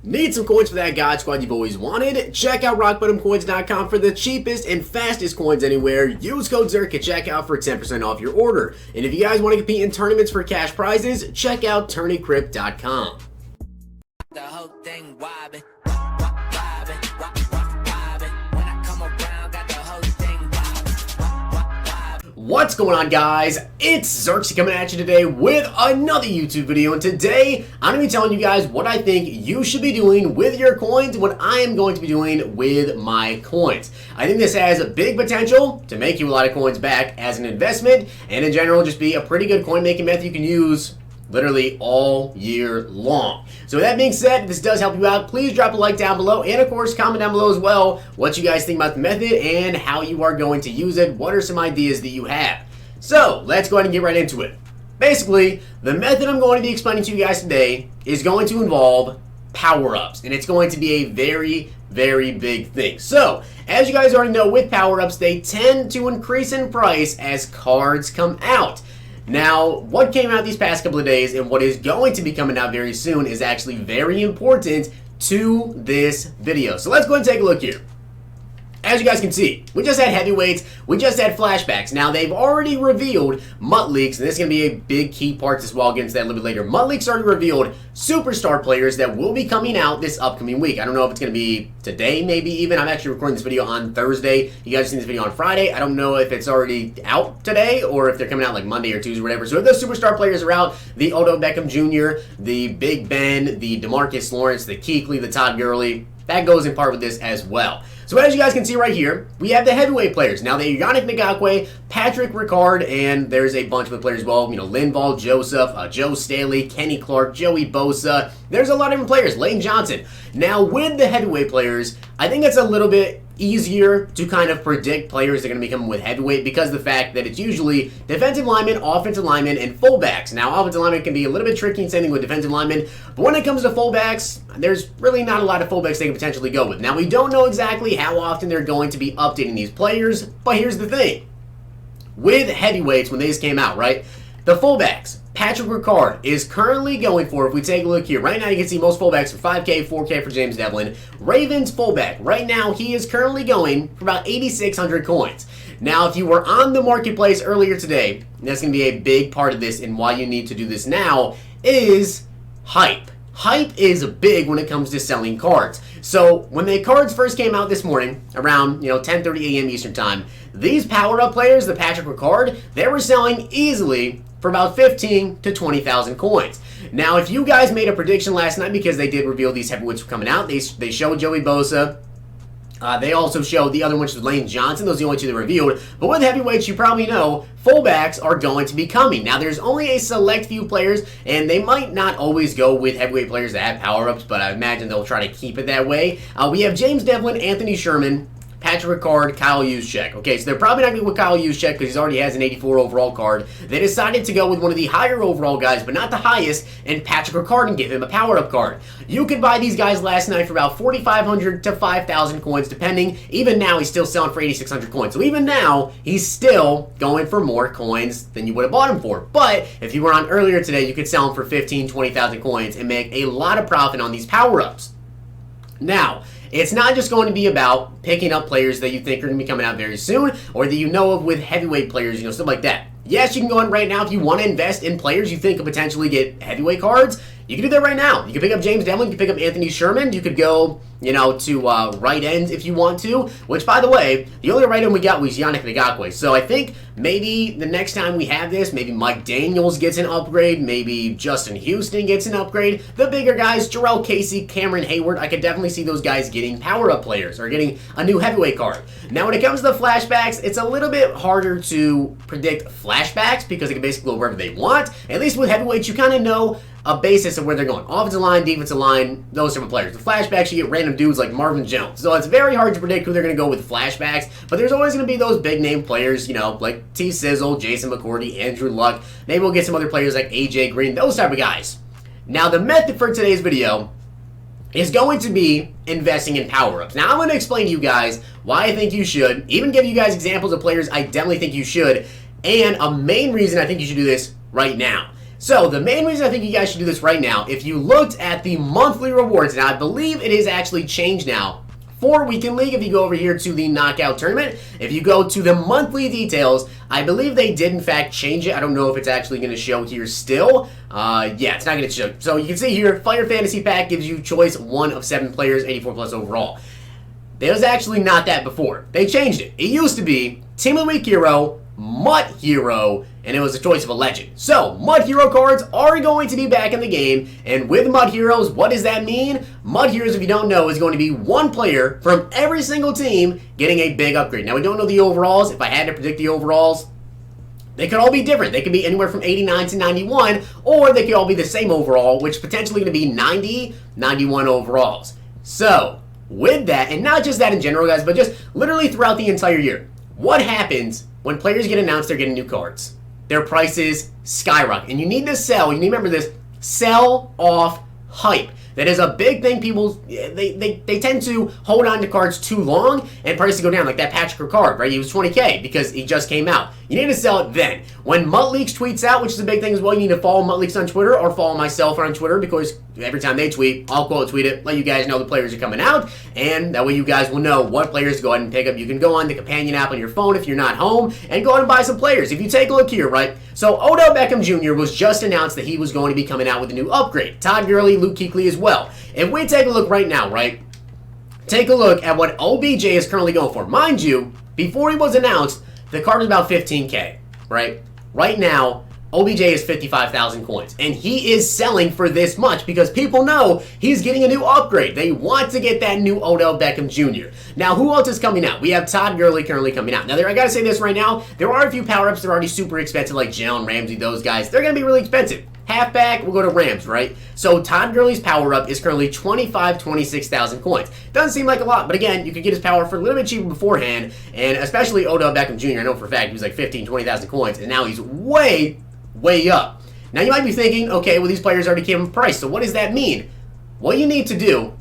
Need some coins for that God Squad you've always wanted? Check out rockbottomcoins.com for the cheapest and fastest coins anywhere. Use code Zirksee at checkout for 10% off your order. And if you guys want to compete in tournaments for cash prizes, check out tourneycrypt.com. The whole thing wobbin'. What's going on, guys? It's Zirksee coming at you today with another YouTube video, and today I'm going to be telling you guys what I think you should be doing with your coins and what I am going to be doing with my coins. I think this has big potential to make you a lot of coins back as an investment, and in general just be a pretty good coin making method you can use literally all year long. So with that being said, if this does help you out, please drop a like down below, and of course comment down below as well what you guys think about the method and how you are going to use it. What are some ideas that you have? So let's go ahead and get right into it. Basically, the method I'm going to be explaining to you guys today is going to involve power-ups, and it's going to be a very big thing. So as you guys already know, with power-ups, they tend to increase in price as cards come out. Now, what came out these past couple of days and what is going to be coming out very soon is actually very important to this video. So let's go ahead and take a look here. As you guys can see, we just had heavyweights, we just had flashbacks. Now, they've already revealed MUT Leaks, and this is going to be a big key part as well. I'll get into that a little bit later. MUT Leaks already revealed superstar players that will be coming out this upcoming week. I don't know if it's going to be today, maybe even. I'm actually recording this video on Thursday. You guys have seen this video on Friday. I don't know if it's already out today or if they're coming out like Monday or Tuesday or whatever. So if those superstar players are out, the Odell Beckham Jr., the Big Ben, the DeMarcus Lawrence, the Kuechly, the Todd Gurley, that goes in part with this as well. So as you guys can see right here, we have the heavyweight players. Now, they're Yannick Ngakoue, Patrick Ricard, and there's a bunch of the players as well. You know, Linval Joseph, Joe Staley, Kenny Clark, Joey Bosa. There's a lot of different players. Lane Johnson. Now, with the heavyweight players, I think it's a little bit easier to kind of predict players that are going to be coming with heavyweight because of the fact that it's usually defensive linemen, offensive linemen, and fullbacks. Now, offensive linemen can be a little bit tricky and same thing with defensive linemen, but when it comes to fullbacks, there's really not a lot of fullbacks they can potentially go with. Now, we don't know exactly how often they're going to be updating these players, but here's the thing. With heavyweights, when these came out, right, the fullbacks, Patrick Ricard is currently going for, if we take a look here, right now you can see most fullbacks for 5K, 4K for James Devlin. Ravens fullback, right now he is currently going for about 8,600 coins. Now, if you were on the marketplace earlier today, and that's going to be a big part of this and why you need to do this now, is hype. Hype is big when it comes to selling cards. So when the cards first came out this morning, around 10:30 a.m. Eastern time, these power-up players, the Patrick Ricard, they were selling easily for about 15 to 20,000 coins. Now, if you guys made a prediction last night, because they did reveal these heavyweights were coming out, they showed Joey Bosa. They also showed the other one, which was Lane Johnson. Those are the only two they revealed. But with heavyweights, you probably know fullbacks are going to be coming. Now, there's only a select few players, and they might not always go with heavyweight players that have power-ups, but I imagine they'll try to keep it that way. We have James Devlin, Anthony Sherman, Patrick Ricard, Kyle Juszczyk. Okay, so they're probably not going to go with Kyle Juszczyk because he already has an 84 overall card. They decided to go with one of the higher overall guys, but not the highest, and Patrick Ricard, and give him a power-up card. You could buy these guys last night for about 4,500 to 5,000 coins, depending. Even now, he's still selling for 8,600 coins. So even now, he's still going for more coins than you would have bought him for. But if you were on earlier today, you could sell him for 15,000, 20,000 coins and make a lot of profit on these power-ups. Now, it's not just going to be about picking up players that you think are going to be coming out very soon or that you know of with heavyweight players, stuff like that. Yes, you can go in right now if you want to invest in players you think could potentially get heavyweight cards. You can do that right now. You can pick up James Devlin, you can pick up Anthony Sherman, you could go, to right ends if you want to, which, by the way, the only right end we got was Yannick Ngakoue. So I think maybe the next time we have this, maybe Mike Daniels gets an upgrade, maybe Justin Houston gets an upgrade. The bigger guys, Jarrell Casey, Cameron Hayward, I could definitely see those guys getting power-up players or getting a new heavyweight card. Now, when it comes to the flashbacks, it's a little bit harder to predict flashbacks because they can basically go wherever they want. At least with heavyweights, you kind of know a basis of where they're going. Offensive line, defensive line, those type of players. The flashbacks, you get random dudes like Marvin Jones. So it's very hard to predict who they're going to go with flashbacks, but there's always going to be those big name players, like T. Sizzle, Jason McCourty, Andrew Luck. Maybe we'll get some other players like AJ Green, those type of guys. Now, the method for today's video is going to be investing in power-ups. Now, I'm going to explain to you guys why I think you should, even give you guys examples of players I definitely think you should, and a main reason I think you should do this right now. So the main reason I think you guys should do this right now, if you looked at the monthly rewards, and I believe it is actually changed now for Weekend League, if you go over here to the Knockout Tournament, if you go to the monthly details, I believe they did in fact change it. I don't know if it's actually going to show here still. Yeah, it's not going to show. So you can see here, Fire Fantasy Pack gives you choice 1 of 7 players, 84 plus overall. There was actually not that before. They changed it. It used to be Team of the Week Hero, Mud Hero, and it was a choice of a legend. So, Mud Hero cards are going to be back in the game, and with Mud Heroes, what does that mean? Mud Heroes, if you don't know, is going to be one player from every single team getting a big upgrade. Now, we don't know the overalls. If I had to predict the overalls, they could all be different. They could be anywhere from 89 to 91, or they could all be the same overall, which potentially going to be 90, 91 overalls. So, with that, and not just that in general, guys, but just literally throughout the entire year, what happens when players get announced they're getting new cards? Their prices skyrocket. And you need to sell, you need to remember this, sell off hype. That is a big thing. People, they tend to hold on to cards too long and prices go down. Like that Patrick Ricard, right? He was 20K because he just came out. You need to sell it then. When MuttLeaks tweets out, which is a big thing as well, you need to follow MuttLeaks on Twitter or follow myself on Twitter, because every time they tweet, I'll quote tweet it, let you guys know the players are coming out, and that way you guys will know what players to go ahead and pick up. You can go on the companion app on your phone if you're not home and go ahead and buy some players. If you take a look here, right? So Odell Beckham Jr. was just announced that he was going to be coming out with a new upgrade. Todd Gurley, Luke Kuechly as well. If we take a look right now, right? Take a look at what OBJ is currently going for. Mind you, before he was announced, the card was about 15K, right? Right now, OBJ is 55,000 coins, and he is selling for this much because people know he's getting a new upgrade. They want to get that new Odell Beckham Jr. Now, who else is coming out? We have Todd Gurley currently coming out. Now, I gotta say this right now, there are a few power-ups that are already super expensive, like Jalen Ramsey, those guys. They're gonna be really expensive. Halfback, we'll go to Rams, right? So Todd Gurley's power-up is currently 26,000 coins. Doesn't seem like a lot, but again, you could get his power for a little bit cheaper beforehand, and especially Odell Beckham Jr. I know for a fact he was like 15,000, 20,000 coins, and now he's way up. Now you might be thinking, okay, well these players already came with price, so what does that mean? What you need to do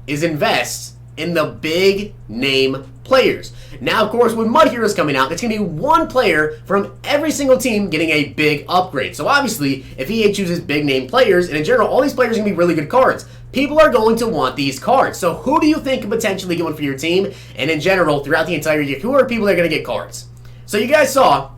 is invest in the big name players. Now, of course, with Mud Heroes coming out, it's going to be one player from every single team getting a big upgrade. So obviously, if EA chooses big name players, and in general, all these players are going to be really good cards, people are going to want these cards. So who do you think could potentially get one for your team? And in general, throughout the entire year, who are people that are going to get cards? So you guys saw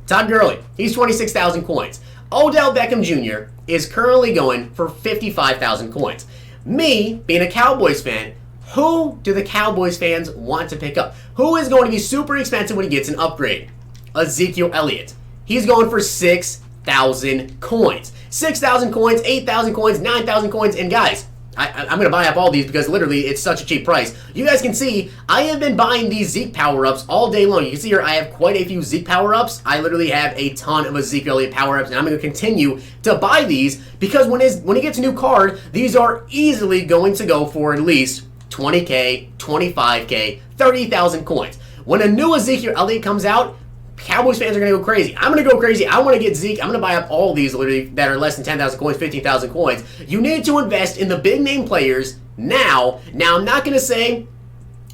Todd Gurley, he's 26,000 coins. Odell Beckham Jr. is currently going for 55,000 coins. Me, being a Cowboys fan, who do the Cowboys fans want to pick up? Who is going to be super expensive when he gets an upgrade? Ezekiel Elliott. He's going for 6,000 coins. 6,000 coins, 8,000 coins, 9,000 coins, and guys, I'm going to buy up all these because literally it's such a cheap price. You guys can see, I have been buying these Zeke power-ups all day long. You can see here I have quite a few Zeke power-ups. I literally have a ton of Ezekiel Elliott power-ups, and I'm going to continue to buy these because when he gets a new card, these are easily going to go for at least 20K, 25K, 30,000 coins. When a new Ezekiel Elliott comes out, Cowboys fans are going to go crazy. I'm going to go crazy. I want to get Zeke. I'm going to buy up all these literally that are less than 10,000 coins, 15,000 coins. You need to invest in the big name players now. Now, I'm not going to say,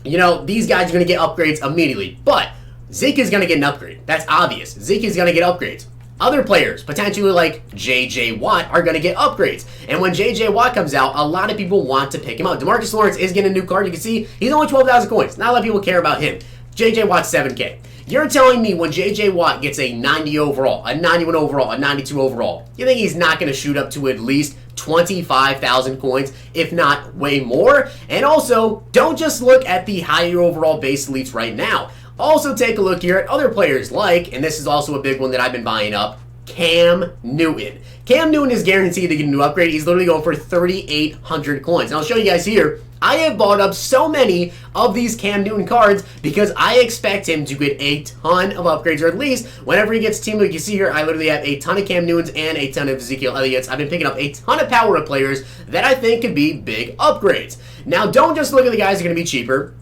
you know, these guys are going to get upgrades immediately, but Zeke is going to get an upgrade. That's obvious. Zeke is going to get upgrades. Other players, potentially like J.J. Watt, are going to get upgrades. And when J.J. Watt comes out, a lot of people want to pick him up. DeMarcus Lawrence is getting a new card. You can see he's only 12,000 coins. Not a lot of people care about him. J.J. Watt's 7K. You're telling me when J.J. Watt gets a 90 overall, a 91 overall, a 92 overall, you think he's not going to shoot up to at least 25,000 coins, if not way more? And also, don't just look at the higher overall base elites right now. Also take a look here at other players like, and this is also a big one that I've been buying up, Cam Newton. Cam Newton is guaranteed to get a new upgrade. He's literally going for 3,800 coins. And I'll show you guys here. I have bought up so many of these Cam Newton cards because I expect him to get a ton of upgrades, or at least whenever he gets team, like you see here, I literally have a ton of Cam Newtons and a ton of Ezekiel Elliott's. I've been picking up a ton of power-up players that I think could be big upgrades. Now, don't just look at the guys that are going to be cheaper,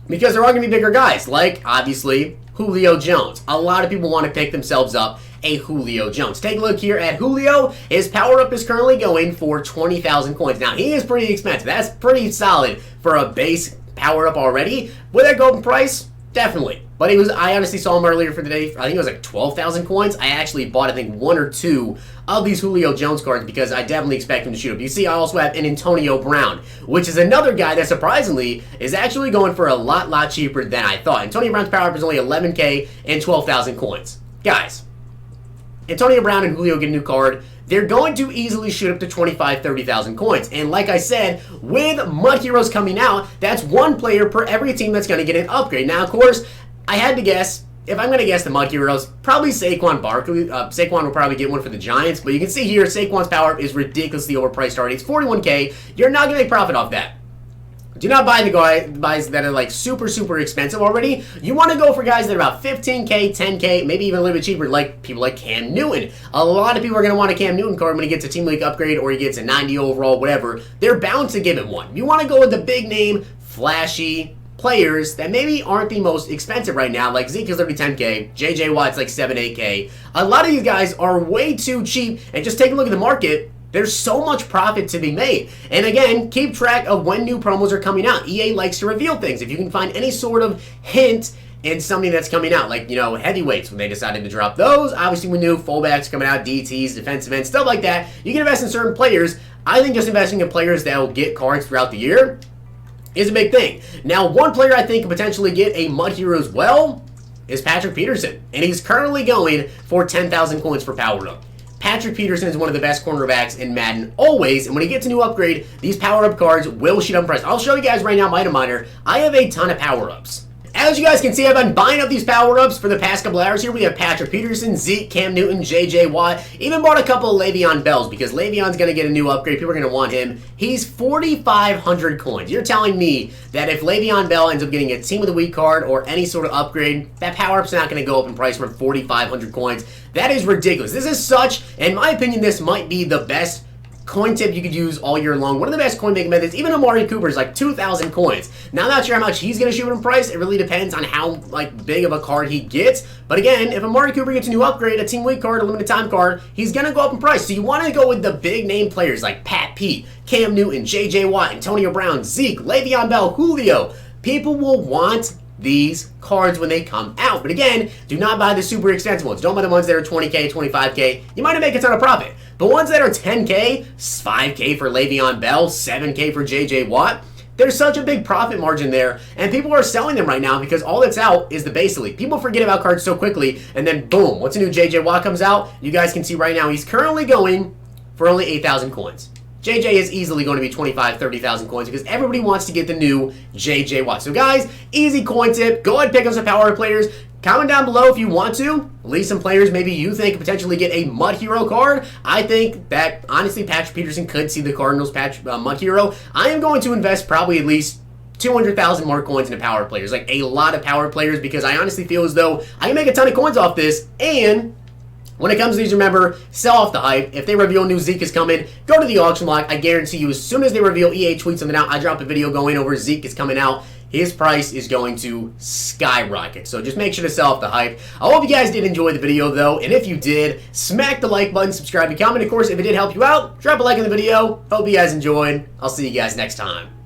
because there are going to be bigger guys, like, obviously, Julio Jones. A lot of people want to pick themselves up a Julio Jones. Take a look here at Julio. His power-up is currently going for 20,000 coins. Now, he is pretty expensive. That's pretty solid for a base power-up already. Would that go up in price? Definitely. But I honestly saw him earlier for the day. I think it was like 12,000 coins. I actually bought, I think, 1 or 2 of these Julio Jones cards because I definitely expect him to shoot up. You see, I also have an Antonio Brown, which is another guy that surprisingly is actually going for a lot cheaper than I thought. Antonio Brown's power up is only 11K and 12,000 coins. Guys, Antonio Brown and Julio get a new card. They're going to easily shoot up to 25,000, 30,000 coins. And like I said, with MUT Heroes coming out, that's 1 player per every team that's going to get an upgrade. Now, of course, I had to guess. If I'm going to guess the MUT Heroes, probably Saquon Barkley. Saquon will probably get one for the Giants. But you can see here, Saquon's power up is ridiculously overpriced already. It's 41K. You're not going to make profit off that. Do not buy the guys that are like super expensive already. You want to go for guys that are about 15K, 10K, maybe even a little bit cheaper, like people like Cam Newton. A lot of people are going to want a Cam Newton card when he gets a Team League upgrade or he gets a 90 overall, whatever. They're bound to give him one. You want to go with the big name, flashy players that maybe aren't the most expensive right now, like Zeke is literally 10K, JJ Watt's like 7, 8K. A lot of these guys are way too cheap, and just take a look at the market. There's so much profit to be made. And again, keep track of when new promos are coming out. EA likes to reveal things. If you can find any sort of hint in something that's coming out, like, you know, heavyweights, when they decided to drop those, obviously we knew fullbacks coming out, DTs, defensive ends, stuff like that. You can invest in certain players. I think just investing in players that will get cards throughout the year is a big thing. Now, one player I think could potentially get a MUT Hero as well is Patrick Peterson. And he's currently going for 10,000 coins for power up. Patrick Peterson is one of the best cornerbacks in Madden always, and when he gets a new upgrade, these power-up cards will shoot up in price. I'll show you guys right now my item miner. I have a ton of power-ups. As you guys can see, I've been buying up these power-ups for the past couple hours here. We have Patrick Peterson, Zeke, Cam Newton, JJ Watt. Even bought a couple of Le'Veon Bells because Le'Veon's going to get a new upgrade. People are going to want him. He's 4,500 coins. You're telling me that if Le'Veon Bell ends up getting a Team of the Week card or any sort of upgrade, that power-up's not going to go up in price from 4,500 coins. That is ridiculous. This is such, in my opinion, this might be the best coin tip you could use all year long. One of the best coin making methods. Even Amari Cooper is like 2,000 coins. Now, I'm not sure how much he's going to shoot in price. It really depends on how like big of a card he gets. But again, if Amari Cooper gets a new upgrade, a Team Week card, a limited time card, he's going to go up in price. So you want to go with the big name players like Pat Pete, Cam Newton, JJ Watt, Antonio Brown, Zeke, Le'Veon Bell, Julio. People will want these cards when they come out. But again, do not buy the super expensive ones. Don't buy the ones that are 20K, 25K. You might make a ton of profit. But ones that are 10K, 5K for Le'Veon Bell, 7K for JJ Watt, there's such a big profit margin there, and people are selling them right now because all that's out is the base elite. People forget about cards so quickly, and then boom, once a new JJ Watt comes out, you guys can see right now he's currently going for only 8,000 coins. JJ is easily going to be 25,000, 30,000 coins because everybody wants to get the new JJ Watt. So guys, easy coin tip. Go ahead and pick up some power players. Comment down below if you want to. Leave some players maybe you think could potentially get a MUT Hero card. I think that, honestly, Patrick Peterson could see the Cardinals MUT Hero. I am going to invest probably at least 200,000 more coins into power players. Like a lot of power players because I honestly feel as though I can make a ton of coins off this. And when it comes to these, remember, sell off the hype. If they reveal new Zeke is coming, go to the auction block. I guarantee you, as soon as they reveal EA tweets something out, I drop a video going over Zeke is coming out. His price is going to skyrocket. So just make sure to sell off the hype. I hope you guys did enjoy the video, though. And if you did, smack the like button, subscribe, and comment. Of course, if it did help you out, drop a like in the video. Hope you guys enjoyed. I'll see you guys next time.